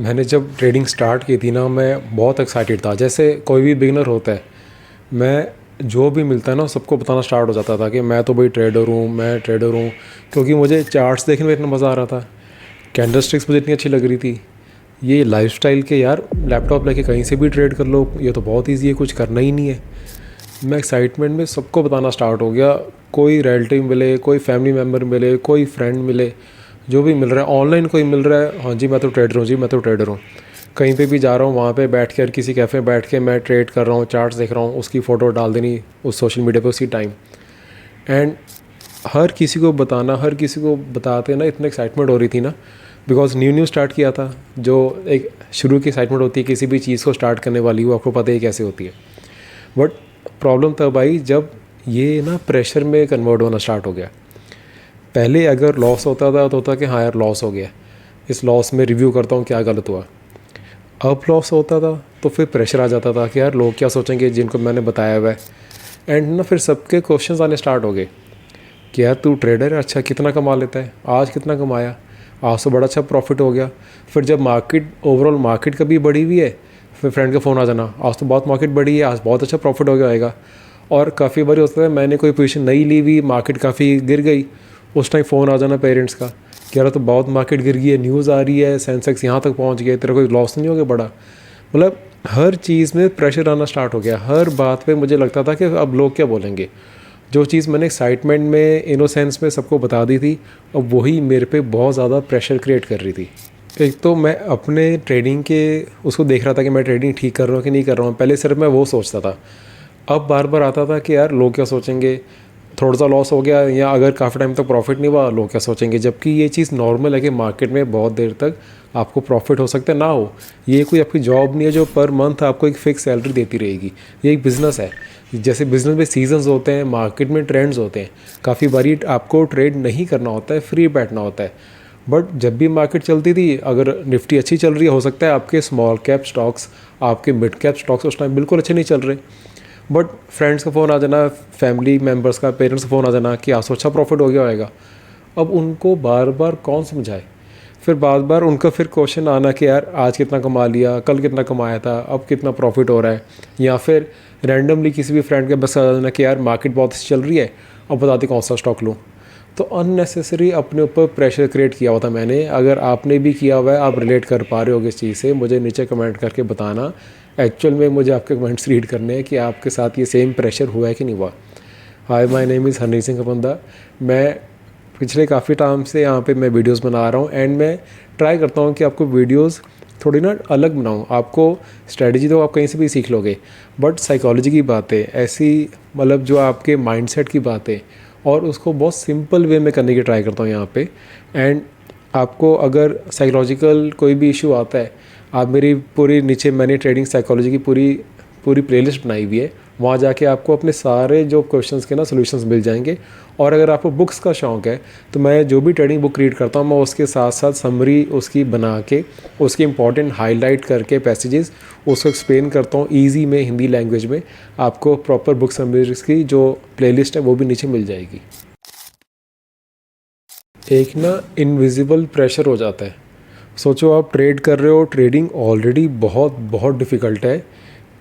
मैंने जब trading start की थी ना, मैं बहुत एक्साइटेड था। जैसे कोई भी बिगिनर होता है, मैं जो भी मिलता है ना सबको बताना स्टार्ट हो जाता था कि मैं तो भाई ट्रेडर हूँ, मैं ट्रेडर हूँ। क्योंकि मुझे चार्ट्स देखने में इतना मज़ा आ रहा था, कैंडल स्टिक्स मुझे इतनी अच्छी लग रही थी। ये लाइफस्टाइल के यार, लैपटॉप लेके कहीं से भी ट्रेड कर लो, ये तो बहुत ईजी है, कुछ करना ही नहीं है। मैं एक्साइटमेंट में सबको बताना स्टार्ट हो गया। कोई रिलेटिव मिले, कोई फैमिली मेम्बर मिले, कोई फ्रेंड मिले, जो भी मिल रहा है, ऑनलाइन कोई मिल रहा है, हाँ जी मैं तो ट्रेडर हूँ, जी मैं तो ट्रेडर हूँ। कहीं पे भी जा रहा हूँ, वहाँ पे बैठ कर किसी कैफ़े में बैठ के मैं ट्रेड कर रहा हूँ, चार्ट्स देख रहा हूँ, उसकी फ़ोटो डाल देनी उस सोशल मीडिया पे उसी टाइम। एंड हर किसी को बताना, हर किसी को बताते ना इतनी एक्साइटमेंट हो रही थी ना, बिकॉज न्यू न्यू स्टार्ट किया था। जो एक शुरू की एक्साइटमेंट होती है किसी भी चीज़ को स्टार्ट करने वाली, वो आपको पता ही कैसे होती है। बट प्रॉब्लम तब आई जब ये ना प्रेशर में कन्वर्ट होना स्टार्ट हो गया। पहले अगर लॉस होता था तो होता कि हाँ यार लॉस हो गया, इस लॉस में रिव्यू करता हूँ क्या गलत हुआ। अब लॉस होता था तो फिर प्रेशर आ जाता था कि यार लोग क्या सोचेंगे जिनको मैंने बताया हुआ है। एंड ना फिर सबके क्वेश्चंस आने स्टार्ट हो गए कि यार तू ट्रेडर है, अच्छा कितना कमा लेता है, आज कितना कमाया, आज तो बड़ा अच्छा प्रॉफिट हो गया। फिर जब मार्केट, ओवरऑल मार्केट कभी बढ़ी हुई है, फिर फ्रेंड का फ़ोन आ जाना, आज तो बहुत मार्केट बढ़ी है, आज बहुत अच्छा प्रॉफिट हो गया आएगा। और काफ़ी बार होता है मैंने कोई पोजीशन नहीं ली हुई, मार्केट काफ़ी गिर गई, उस टाइम फ़ोन आ जाना पेरेंट्स का कि यार तो बहुत मार्केट गिर गई है, न्यूज़ आ रही है, सेंसेक्स यहाँ तक पहुँच गया, तेरा कोई लॉस नहीं हो गया बड़ा। मतलब हर चीज़ में प्रेशर आना स्टार्ट हो गया। हर बात पे मुझे लगता था कि अब लोग क्या बोलेंगे। जो चीज़ मैंने एक्साइटमेंट में, इनोसेंस में सबको बता दी थी, अब वही मेरे पे बहुत ज़्यादा प्रेशर क्रिएट कर रही थी। एक तो मैं अपने ट्रेडिंग के उसको देख रहा था कि मैं ट्रेडिंग ठीक कर रहा हूँ कि नहीं कर रहा हूँ, पहले सिर्फ मैं वो सोचता था। अब बार बार आता था कि यार लोग क्या सोचेंगे, थोड़ा सा लॉस हो गया या अगर काफ़ी टाइम तक प्रॉफिट नहीं हुआ, लोग क्या सोचेंगे। जबकि ये चीज़ नॉर्मल है कि मार्केट में बहुत देर तक आपको प्रॉफिट हो सकता है ना हो। ये कोई आपकी जॉब नहीं है जो पर मंथ आपको एक फ़िक्स सैलरी देती रहेगी। ये एक बिज़नेस है। जैसे बिज़नेस में सीजन्स होते हैं, मार्केट में ट्रेंड्स होते हैं, काफ़ी बारी आपको ट्रेड नहीं करना होता है, फ्री बैठना होता है। बट जब भी मार्केट चलती थी, अगर निफ्टी अच्छी चल रही है, हो सकता है आपके स्मॉल कैप स्टॉक्स, आपके मिड कैप स्टॉक्स उस टाइम बिल्कुल अच्छे नहीं चल रहे। बट फ्रेंड्स का फ़ोन आ जाना, फैमिली मेम्बर्स का, पेरेंट्स का फ़ोन आ जाना कि आज तो अच्छा प्रॉफिट हो गया होएगा। अब उनको बार बार कौन समझाए। फिर बार बार उनका फिर क्वेश्चन आना कि यार आज कितना कमा लिया, कल कितना कमाया था, अब कितना प्रॉफिट हो रहा है। या फिर रैंडमली किसी भी फ्रेंड के बस आ जाना कि यार मार्केट बहुत अच्छी चल रही है, अब बताते कौन सा स्टॉक लूँ। तो अननेसेसरी अपने ऊपर प्रेशर क्रिएट किया हुआ था मैंने। अगर आपने भी किया हुआ है, आप रिलेट कर पा रहे हो इस चीज़ से, मुझे नीचे कमेंट करके बताना। एक्चुअल में मुझे आपके कमेंट्स रीड करने हैं कि आपके साथ ये सेम प्रेशर हुआ है कि नहीं हुआ। Hi, my name is Harneet Singh कपंदा। मैं पिछले काफ़ी टाइम से यहाँ पे मैं वीडियोस बना रहा हूँ एंड मैं ट्राई करता हूँ कि आपको वीडियोस थोड़ी ना अलग बनाऊँ। आपको स्ट्रेटजी तो आप कहीं से भी सीख लोगे, बट साइकोलॉजी की बातें ऐसी, मतलब जो आपके माइंडसेट की बातें, और उसको बहुत सिंपल वे में करने की ट्राई करता हूँ यहाँ पे। एंड आपको अगर साइकोलॉजिकल कोई भी इशू आता है, आप मेरी पूरी नीचे मैंने ट्रेडिंग साइकोलॉजी की पूरी पूरी प्लेलिस्ट बनाई हुई है, वहाँ जाके आपको अपने सारे जो क्वेश्चंस के ना सॉल्यूशंस मिल जाएंगे। और अगर आपको बुक्स का शौक़ है तो मैं जो भी ट्रेडिंग बुक रीड करता हूँ, मैं उसके साथ साथ समरी उसकी बना के, उसकी इंपॉर्टेंट हाईलाइट करके पैसेजेस उसको एक्सप्लेन करता हूँ ईजी में, हिंदी लैंग्वेज में। आपको प्रॉपर बुक समरीज की जो प्लेलिस्ट है वो भी नीचे मिल जाएगी। एक ना इनविजिबल प्रेशर हो जाता है। सोचो आप ट्रेड कर रहे हो, ट्रेडिंग ऑलरेडी बहुत बहुत डिफ़िकल्ट है।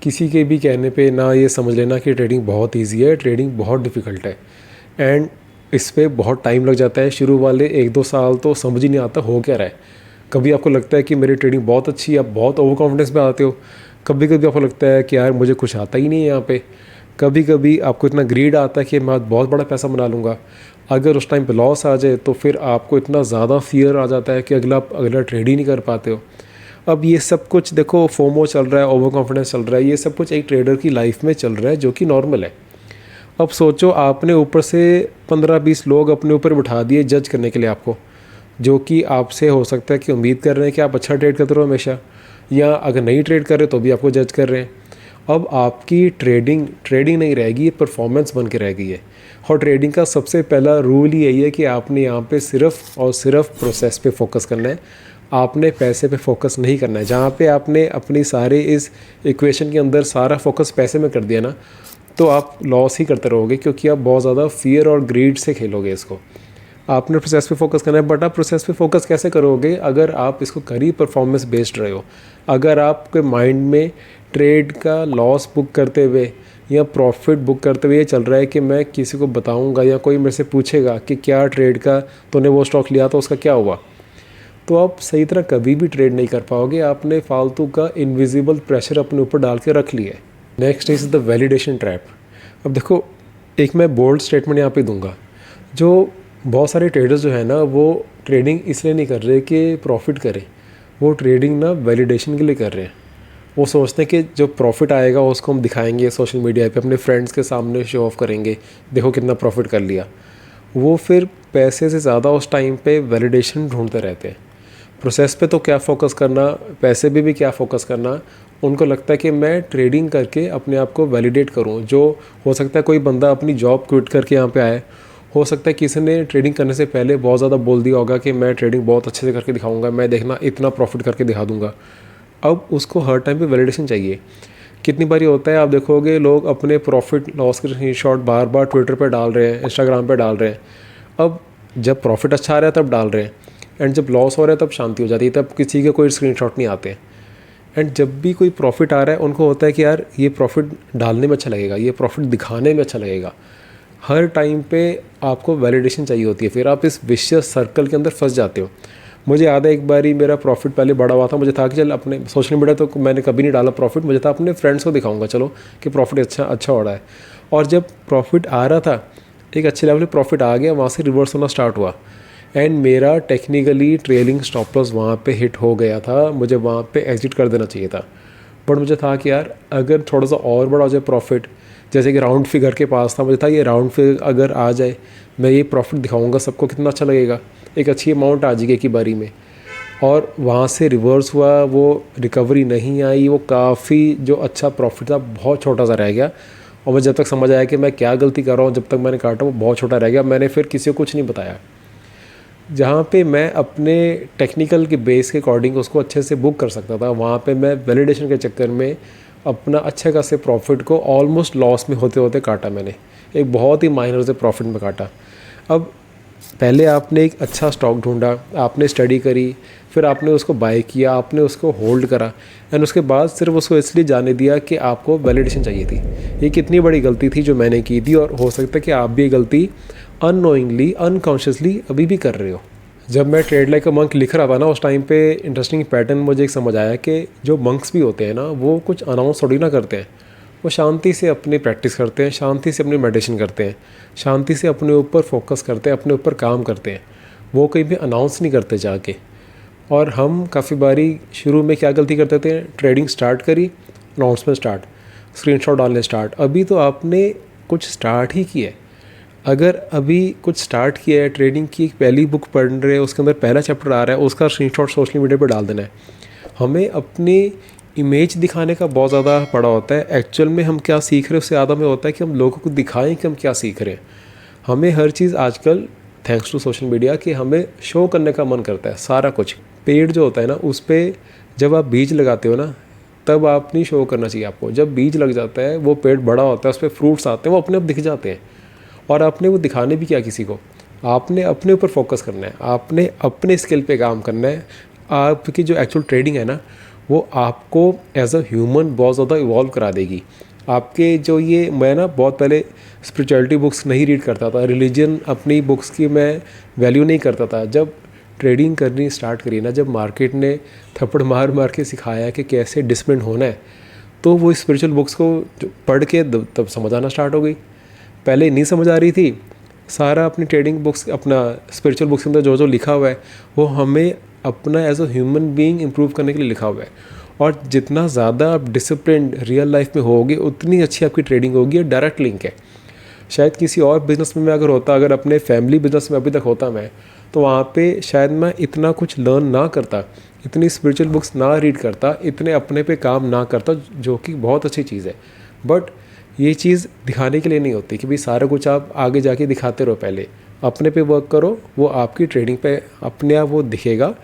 किसी के भी कहने पे ना ये समझ लेना कि ट्रेडिंग बहुत इजी है, ट्रेडिंग बहुत डिफ़िकल्ट है। एंड इस पे बहुत टाइम लग जाता है। शुरू वाले 1-2 साल तो समझ ही नहीं आता हो क्या रहा है। कभी आपको लगता है कि मेरी ट्रेडिंग बहुत अच्छी है, आप बहुत ओवर कॉन्फिडेंस में आते हो। कभी कभी आपको लगता है कि यार मुझे कुछ आता ही नहीं है यहाँ पे। कभी कभी आपको इतना ग्रीड आता है कि मैं बहुत बड़ा पैसा बना लूँगा। अगर उस टाइम पे लॉस आ जाए तो फिर आपको इतना ज़्यादा फियर आ जाता है कि अगला ट्रेड ही नहीं कर पाते हो। अब ये सब कुछ देखो, फोमो चल रहा है, ओवर कॉन्फिडेंस चल रहा है, ये सब कुछ एक ट्रेडर की लाइफ में चल रहा है जो कि नॉर्मल है। अब सोचो आपने ऊपर से 15-20 लोग अपने ऊपर बिठा दिए जज करने के लिए आपको, जो कि आपसे हो सकता है कि उम्मीद कर रहे हैं कि आप अच्छा ट्रेड करते रहो हमेशा, या अगर नहीं ट्रेड कर रहे तो भी आपको जज कर रहे हैं। अब आपकी ट्रेडिंग ट्रेडिंग नहीं रहेगी, ये परफॉर्मेंस बन के रह गई है। और ट्रेडिंग का सबसे पहला रूल ही यही है कि आपने यहाँ पे सिर्फ और सिर्फ प्रोसेस पे फोकस करना है। आपने पैसे पे फोकस नहीं करना है। जहाँ पे आपने अपनी सारे इस इक्वेशन के अंदर सारा फोकस पैसे में कर दिया ना, तो आप लॉस ही करते रहोगे, क्योंकि आप बहुत ज़्यादा फियर और ग्रीड से खेलोगे इसको। आपने प्रोसेस पे फोकस करना है, बट आप प्रोसेस पे फोकस कैसे करोगे अगर आप इसको करी परफॉर्मेंस बेस्ड रहे हो। अगर आपके माइंड में ट्रेड का लॉस बुक करते हुए या प्रॉफिट बुक करते हुए ये चल रहा है कि मैं किसी को बताऊंगा या कोई मेरे से पूछेगा कि क्या ट्रेड का तूने वो स्टॉक लिया था उसका क्या हुआ, तो आप सही तरह कभी भी ट्रेड नहीं कर पाओगे। आपने फालतू का इनविजिबल प्रेशर अपने ऊपर डाल के रख लिया है। Next is the validation trap. अब देखो, एक मैं बोल्ड स्टेटमेंट यहाँ पे दूंगा। जो बहुत सारे ट्रेडर्स जो है ना, वो ट्रेडिंग इसलिए नहीं कर रहे कि प्रॉफिट करें, वो ट्रेडिंग ना वैलिडेशन के लिए कर रहे हैं। वो सोचते हैं कि जो प्रॉफिट आएगा उसको हम दिखाएंगे सोशल मीडिया पे, अपने फ्रेंड्स के सामने शो ऑफ करेंगे, देखो कितना प्रॉफिट कर लिया। वो फिर पैसे से ज़्यादा उस टाइम पे वैलिडेशन ढूंढते रहते हैं। प्रोसेस पे तो क्या फ़ोकस करना, पैसे पे भी क्या फ़ोकस करना। उनको लगता है कि मैं ट्रेडिंग करके अपने आप को वैलिडेट करूं। जो हो सकता है कोई बंदा अपनी जॉब क्विट करके यहाँ पे आए, हो सकता है किसी ने ट्रेडिंग करने से पहले बहुत ज़्यादा बोल दिया होगा कि मैं ट्रेडिंग बहुत अच्छे से करके दिखाऊंगा, मैं देखना इतना प्रॉफिट करके दिखा दूंगा। अब उसको हर टाइम पे वैलिडेशन चाहिए। कितनी बारी होता है आप देखोगे लोग अपने प्रॉफिट लॉस के स्क्रीनशॉट बार बार ट्विटर पे डाल रहे हैं, इंस्टाग्राम पे डाल रहे हैं। अब जब प्रॉफिट अच्छा आ रहा है तब डाल रहे हैं, एंड जब लॉस हो रहा है तब शांति हो जाती है, तब किसी के कोई स्क्रीनशॉट नहीं आते। एंड जब भी कोई प्रॉफिट आ रहा है उनको होता है कि यार ये प्रॉफिट डालने में अच्छा लगेगा, ये प्रॉफिट दिखाने में अच्छा लगेगा। हर टाइम पे आपको वैलिडेशन चाहिए होती है, फिर आप इस विशियस सर्कल के अंदर फंस जाते हो। मुझे याद है एक बारी मेरा प्रॉफिट पहले बड़ा हुआ था, मुझे था कि चल अपने सोशल मीडिया तो मैंने कभी नहीं डाला प्रॉफिट, मुझे था अपने फ्रेंड्स को दिखाऊंगा चलो कि प्रॉफिट अच्छा हो रहा है। और जब प्रॉफिट आ रहा था, एक अच्छे लेवल पे प्रॉफिट आ गया, वहाँ से रिवर्स होना स्टार्ट हुआ एंड मेरा टेक्निकली ट्रेलिंग स्टॉप लॉस वहाँ पे हिट हो गया था। मुझे वहाँ पे एग्जिट कर देना चाहिए था, बट मुझे था कि यार अगर थोड़ा सा और बड़ा हो जाए प्रॉफिट, जैसे कि राउंड फिगर के पास था, मुझे था ये राउंड फिगर अगर आ जाए, मैं ये प्रॉफिट दिखाऊंगा सबको, कितना अच्छा लगेगा, एक अच्छी अमाउंट आ जाएगी एक ही बारी में। और वहाँ से रिवर्स हुआ, वो रिकवरी नहीं आई, वो काफ़ी जो अच्छा प्रॉफिट था बहुत छोटा सा रह गया। और मुझे जब तक समझ आया कि मैं क्या गलती कर रहा हूँ, जब तक मैंने काटा वो बहुत छोटा रह गया। मैंने फिर किसी को कुछ नहीं बताया। जहाँ पे मैं अपने टेक्निकल के बेस के अकॉर्डिंग उसको अच्छे से बुक कर सकता था, वहाँ पे मैं वैलिडेशन के चक्कर में अपना अच्छे खासे प्रॉफिट को ऑलमोस्ट लॉस में होते होते काटा। मैंने एक बहुत ही माइनर से प्रॉफिट में काटा। अब पहले आपने एक अच्छा स्टॉक ढूंढा, आपने स्टडी करी, फिर आपने उसको बाय किया, आपने उसको होल्ड करा, एंड उसके बाद सिर्फ उसको इसलिए जाने दिया कि आपको वैलिडेशन चाहिए थी। ये कितनी बड़ी गलती थी जो मैंने की थी, और हो सकता है कि आप भी ये गलती अननोइंगली अनकॉन्शियसली अभी भी कर रहे हो। जब मैं ट्रेड लाइक अ मंक लिख रहा था ना, उस टाइम पे इंटरेस्टिंग पैटर्न मुझे एक समझ आया कि जो मंक्स भी होते हैं ना, वो कुछ अनाउंस थोड़ी ना करते हैं। वो शांति से अपनी प्रैक्टिस करते हैं, शांति से अपनी मेडिटेशन करते हैं, शांति से अपने ऊपर फोकस करते हैं, अपने ऊपर काम करते हैं। वो कहीं भी अनाउंस नहीं करते जाके। और हम काफ़ी बारी शुरू में क्या गलती करते थे, ट्रेडिंग स्टार्ट करी, अनाउंसमेंट स्टार्ट, स्क्रीनशॉट डालने स्टार्ट। अभी तो आपने कुछ स्टार्ट ही किया है। अगर अभी कुछ स्टार्ट किया है, ट्रेडिंग की एक पहली बुक पढ़ रहे हैं, उसके अंदर पहला चैप्टर आ रहा है, उसका स्क्रीनशॉट सोशल मीडिया पर डाल देना है। हमें अपनी इमेज दिखाने का बहुत ज़्यादा पड़ा होता है। एक्चुअल में हम क्या सीख रहे हैं उससे ज़्यादा में होता है कि हम लोगों को दिखाएं कि हम क्या सीख रहे हैं। हमें हर चीज़ आजकल थैंक्स टू सोशल मीडिया कि हमें शो करने का मन करता है। सारा कुछ पेड़ जो होता है ना, उस पर जब आप बीज लगाते हो ना, तब आप नहीं शो करना चाहिए आपको। जब बीज लग जाता है, वो पेड़ बड़ा होता है, उस पर फ्रूट्स आते हैं, वो अपने आप दिख जाते हैं। और आपने वो दिखाने भी क्या किसी को, आपने अपने ऊपर फोकस करना है, आपने अपने स्किल पे काम करना है। आपकी जो एक्चुअल ट्रेडिंग है ना, वो आपको एज अ ह्यूमन बहुत ज़्यादा इवॉल्व करा देगी। आपके जो ये, मैं ना बहुत पहले स्पिरिचुअलिटी बुक्स नहीं रीड करता था, रिलीजन अपनी बुक्स की मैं वैल्यू नहीं करता था। जब ट्रेडिंग करनी स्टार्ट करी ना, जब मार्केट ने थप्पड़ मार मार के सिखाया कि कैसे डिसिप्लिन होना है, तो वो स्पिरिचुअल बुक्स को पढ़ के तब समझ आना स्टार्ट हो गई। पहले नहीं समझ आ रही थी। सारा अपनी ट्रेडिंग बुक्स, अपना स्पिरिचुअल बुक्स के अंदर जो जो लिखा हुआ है, वो हमें अपना as a human being improve करने के लिए लिखा हुआ है। और जितना ज़्यादा आप डिसिप्लिन रियल लाइफ में होगे, उतनी अच्छी आपकी ट्रेडिंग होगी। डायरेक्ट लिंक है। शायद किसी और बिज़नेस में मैं अगर होता, अगर अपने फैमिली बिजनेस में अभी तक होता मैं, तो वहाँ पे शायद मैं इतना कुछ लर्न ना करता, इतनी स्पिरिचुअल बुक्स ना रीड करता, इतने अपने पे काम ना करता, जो कि बहुत अच्छी चीज़ है। बट ये चीज़ दिखाने के लिए नहीं होती कि भाई सारा कुछ आप आगे जाके दिखाते रहो। पहले अपने पे वर्क करो, वो आपकी ट्रेडिंग पे अपने आप वो दिखेगा।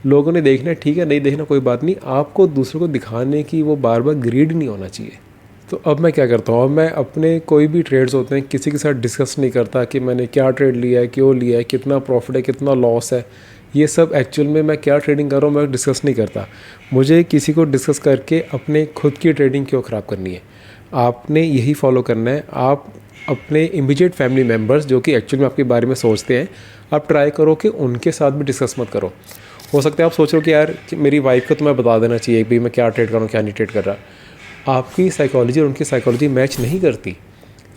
लोगों ने देखना है, ठीक है, नहीं देखना कोई बात नहीं। आपको दूसरों को दिखाने की वो बार बार ग्रीड नहीं होना चाहिए। तो अब मैं क्या करता हूँ, अब मैं अपने कोई भी ट्रेड्स होते हैं किसी के साथ डिस्कस नहीं करता कि मैंने क्या ट्रेड लिया है, क्यों लिया है, कितना प्रॉफिट है, कितना लॉस है। ये सब एक्चुअल में मैं क्या ट्रेडिंग कर रहा हूँ मैं डिस्कस नहीं करता। मुझे किसी को डिस्कस करके अपने खुद की ट्रेडिंग क्यों ख़राब करनी है। आपने यही फॉलो करना है। आप अपने इमीडिएट फैमिली मेम्बर्स जो कि एक्चुअल में आपके बारे में सोचते हैं, आप ट्राई करो कि उनके साथ भी डिस्कस मत करो। हो सकता है आप सोच रहे हो कि यार कि मेरी वाइफ को तो मैं बता देना चाहिए कि मैं क्या ट्रेड कर रहा हूँ क्या नहीं ट्रेड कर रहा। आपकी साइकोलॉजी और उनकी साइकोलॉजी मैच नहीं करती।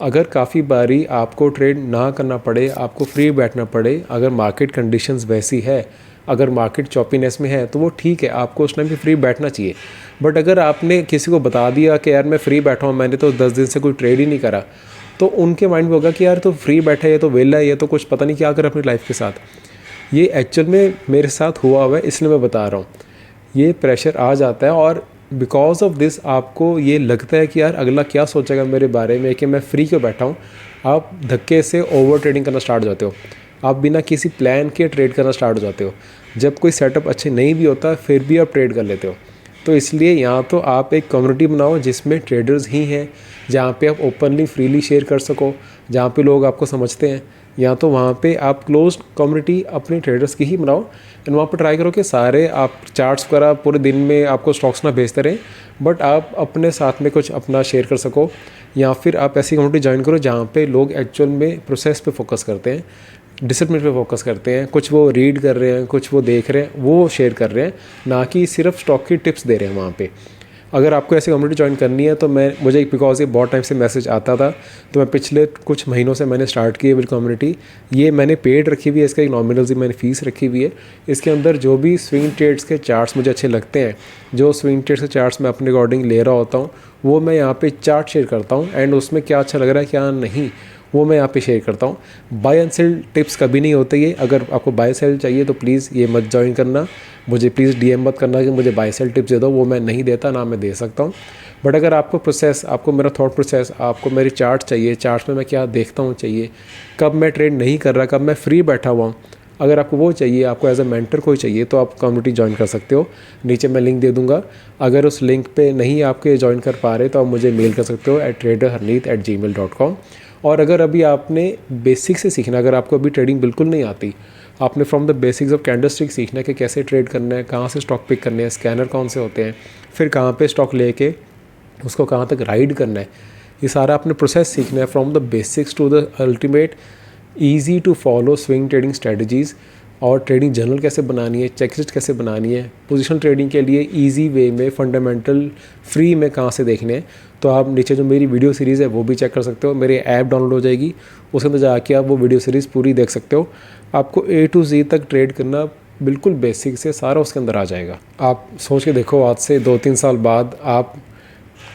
अगर काफ़ी बारी आपको ट्रेड ना करना पड़े, आपको फ्री बैठना पड़े, अगर मार्केट कंडीशंस वैसी है, अगर मार्केट चॉपीनेस में है तो वो ठीक है, आपको उस टाइम पे फ्री बैठना चाहिए। बट अगर आपने किसी को बता दिया कि यार मैं फ्री बैठा हूँ, मैंने तो 10 दिन से कोई ट्रेड ही नहीं करा, तो उनके माइंड में होगा कि यार तो फ्री बैठा है, ये तो वेला है, ये तो कुछ पता नहीं क्या कर अपनी लाइफ के साथ। ये एक्चुअल में मेरे साथ हुआ है, इसलिए मैं बता रहा हूँ। ये प्रेशर आ जाता है और बिकॉज ऑफ दिस आपको ये लगता है कि यार अगला क्या सोचेगा मेरे बारे में कि मैं फ्री क्यों बैठा हूँ। आप धक्के से ओवर ट्रेडिंग करना स्टार्ट हो जाते हो। आप बिना किसी प्लान के ट्रेड करना स्टार्ट हो जाते हो। जब कोई सेटअप अच्छे नहीं भी होता फिर भी आप ट्रेड कर लेते हो। तो इसलिए यहाँ तो आप एक कम्युनिटी बनाओ जिसमें ट्रेडर्स ही हैं, जहाँ पे आप ओपनली फ्रीली शेयर कर सको, जहाँ पे लोग आपको समझते हैं। या तो वहाँ पे आप क्लोज कम्युनिटी अपने ट्रेडर्स की ही बनाओ एंड वहाँ पर ट्राई करो कि सारे आप चार्ट्स वगैरह पूरे दिन में आपको स्टॉक्स ना भेजते रहें, बट आप अपने साथ में कुछ अपना शेयर कर सको। या फिर आप ऐसी कम्युनिटी ज्वाइन करो जहाँ पे लोग एक्चुअल में प्रोसेस पे फोकस करते हैं, डिसिप्लिन पे फोकस करते हैं, कुछ वो रीड कर रहे हैं, कुछ वो देख रहे हैं, वो शेयर कर रहे हैं, ना कि सिर्फ स्टॉक की टिप्स दे रहे हैं वहाँ पे। अगर आपको ऐसी कम्युनिटी ज्वाइन करनी है तो मुझे बिकॉज ये बहुत टाइम से मैसेज आता था, तो मैं पिछले कुछ महीनों से मैंने स्टार्ट की है विल कम्युनिटी। ये मैंने पेड रखी हुई है, इसका एक नॉमिनल सी मैंने फ़ीस रखी हुई है। इसके अंदर जो भी स्विंग ट्रेड्स के चार्ट्स मुझे अच्छे लगते हैं, जो स्विंग ट्रेड्स के चार्ट्स मैं अपने अकॉर्डिंग ले रहा होता हूँ, वो मैं यहाँ पे चार्ट शेयर करता हूँ एंड उसमें क्या अच्छा लग रहा है क्या नहीं वो मैं यहाँ पे शेयर करता हूँ। बाय एंड सेल टिप्स कभी नहीं होते ये। अगर आपको बाय सेल चाहिए तो प्लीज़ ये मत ज्वाइन करना, मुझे प्लीज़ डीएम मत करना कि मुझे बाय सेल टिप्स दे दो, वो मैं नहीं देता, ना मैं दे सकता हूँ। बट अगर आपको प्रोसेस, आपको मेरा थॉट प्रोसेस, आपको मेरी चार्ट चाहिए, चार्ट्स में मैं क्या देखता हूँ चाहिए, कब मैं ट्रेड नहीं कर रहा, कब मैं फ्री बैठा हुआ हूँ, अगर आपको वो चाहिए, आपको एज अ मेंटर कोई चाहिए, तो आप कम्युनिटी ज्वाइन कर सकते हो। नीचे मैं लिंक दे दूंगा। अगर उस लिंक पे नहीं आपके ज्वाइन कर पा रहे तो आप मुझे मेल कर सकते हो traderharneet@gmail.com। और अगर अभी आपने बेसिक से सीखना, अगर आपको अभी ट्रेडिंग बिल्कुल नहीं आती, आपने from the basics of candlestick सीखना है कि कैसे ट्रेड करना है, कहाँ से स्टॉक पिक करने हैं, स्कैनर कौन से होते हैं, फिर कहाँ पे स्टॉक लेके उसको कहाँ तक राइड करना है, ये सारा आपने प्रोसेस सीखना है from the basics to the ultimate easy to follow swing trading strategies. और ट्रेडिंग जर्नल कैसे बनानी है, चेकलिस्ट कैसे बनानी है, पोजीशन ट्रेडिंग के लिए इजी वे में फंडामेंटल फ्री में कहाँ से देखने हैं, तो आप नीचे जो मेरी वीडियो सीरीज़ है वो भी चेक कर सकते हो। मेरी ऐप डाउनलोड हो जाएगी, उसके अंदर जाके आप वो वीडियो सीरीज़ पूरी देख सकते हो। आपको A to Z तक ट्रेड करना बिल्कुल बेसिक से सारा उसके अंदर आ जाएगा। आप सोच के देखो, आज से 2-3 साल बाद आप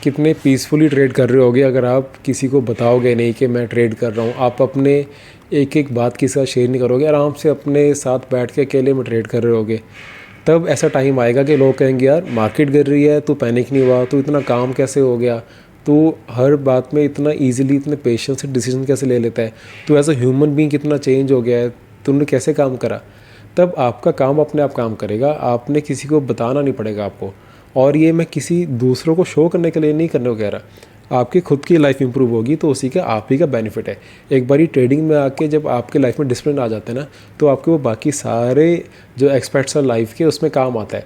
कितने पीसफुली ट्रेड कर रहे होगे अगर आप किसी को बताओगे नहीं कि मैं ट्रेड कर रहा हूँ। आप अपने एक एक बात किसी का शेयर नहीं करोगे, आराम से अपने साथ बैठ के अकेले में ट्रेड कर रहे होगे। तब ऐसा टाइम आएगा कि लोग कहेंगे यार मार्केट गिर रही है, तू पैनिक नहीं हुआ, तू इतना काम कैसे हो गया, तू हर बात में इतना ईजिली इतने पेशेंस से डिसीजन कैसे ले लेता है, तू एज अ ह्यूमन बीइंग कितना चेंज हो गया है, तूने कैसे काम करा। तब आपका काम अपने आप काम करेगा, आपने किसी को बताना नहीं पड़ेगा आपको। और ये मैं किसी दूसरों को शो करने के लिए नहीं करने को कह रहा। आपकी खुद की लाइफ इंप्रूव होगी तो उसी का आप ही का बेनिफिट है। एक बारी ट्रेडिंग में आके जब आपके लाइफ में डिसिप्लिन आ जाते हैं ना, तो आपके वो बाकी सारे जो एक्सपेक्ट्स हैं लाइफ के उसमें काम आता है।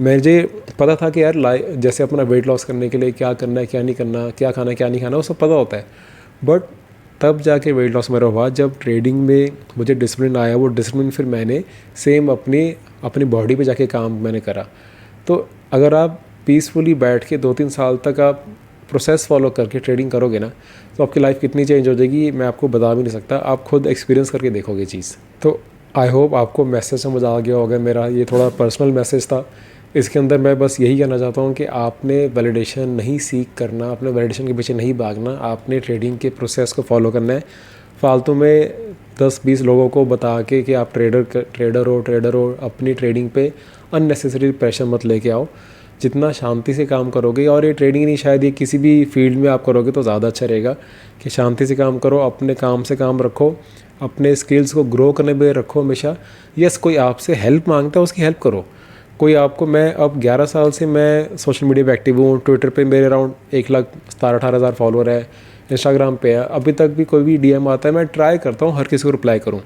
मुझे पता था कि यार जैसे अपना वेट लॉस करने के लिए क्या करना है क्या नहीं करना, क्या खाना है क्या नहीं खाना, वो सब पता होता है। बट तब जाके वेट लॉस मेरा हुआ जब ट्रेडिंग में मुझे डिसिप्लिन आया। वो डिसिप्लिन फिर मैंने सेम अपनी बॉडी पे जाके काम मैंने करा। तो अगर आप पीसफुली बैठ के 2-3 साल तक आप प्रोसेस फॉलो करके ट्रेडिंग करोगे ना, तो आपकी लाइफ कितनी चेंज हो जाएगी मैं आपको बता भी नहीं सकता। आप खुद एक्सपीरियंस करके देखोगे चीज़। तो आई होप आपको मैसेज समझ आ गया होगा। मेरा ये थोड़ा पर्सनल मैसेज था। इसके अंदर मैं बस यही कहना चाहता हूँ कि आपने वैलिडेशन नहीं सीख करना, अपने वैलिडेशन के पीछे नहीं भागना, आपने ट्रेडिंग के प्रोसेस को फॉलो करना है। फालतू में 10-20 लोगों को बता के कि आप ट्रेडर हो, अपनी ट्रेडिंग पे अननेसेसरी प्रेशर मत लेके आओ। जितना शांति से काम करोगे, और ये ट्रेडिंग नहीं शायद ये किसी भी फील्ड में आप करोगे तो ज़्यादा अच्छा रहेगा कि शांति से काम करो, अपने काम से काम रखो, अपने स्किल्स को ग्रो करने में रखो हमेशा। यस, कोई आपसे हेल्प मांगता है उसकी हेल्प करो। कोई आपको, मैं अब 11 साल से मैं सोशल मीडिया पे एक्टिव हूँ। ट्विटर पे मेरे अराउंड 1,17-18 हज़ार फॉलोअर है। इंस्टाग्राम पे है। अभी तक भी कोई भी डीएम आता है मैं ट्राई करता हूँ हर किसी को रिप्लाई करूँ।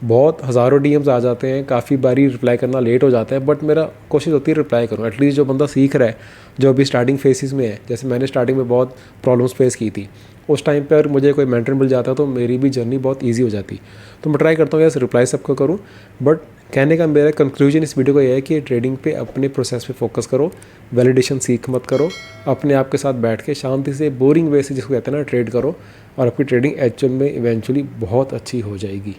बहुत हज़ारों डीएम्स आ जाते हैं, काफ़ी बारी रिप्लाई करना लेट हो जाता है, बट मेरा कोशिश होती है रिप्लाई करूँ। एटलीस्ट जो बंदा सीख रहा है, जो अभी स्टार्टिंग फेसिस में है, जैसे मैंने स्टार्टिंग में बहुत प्रॉब्लम्स फेस की थी, उस टाइम पर मुझे कोई मेंटर मिल जाता तो मेरी भी जर्नी बहुत ईजी हो जाती। तो मैं ट्राई करता हूँ यस रिप्लाई सबको करूँ। बट कहने का मेरा कंक्लूजन इस वीडियो का यह है कि ट्रेडिंग पे अपने प्रोसेस पे फोकस करो, वैलिडेशन सीख मत करो, अपने आप के साथ बैठ के शांति से बोरिंग वे से जिसको कहते हैं ना ट्रेड करो, और आपकी ट्रेडिंग एक्चुअल में इवेंचुअली बहुत अच्छी हो जाएगी।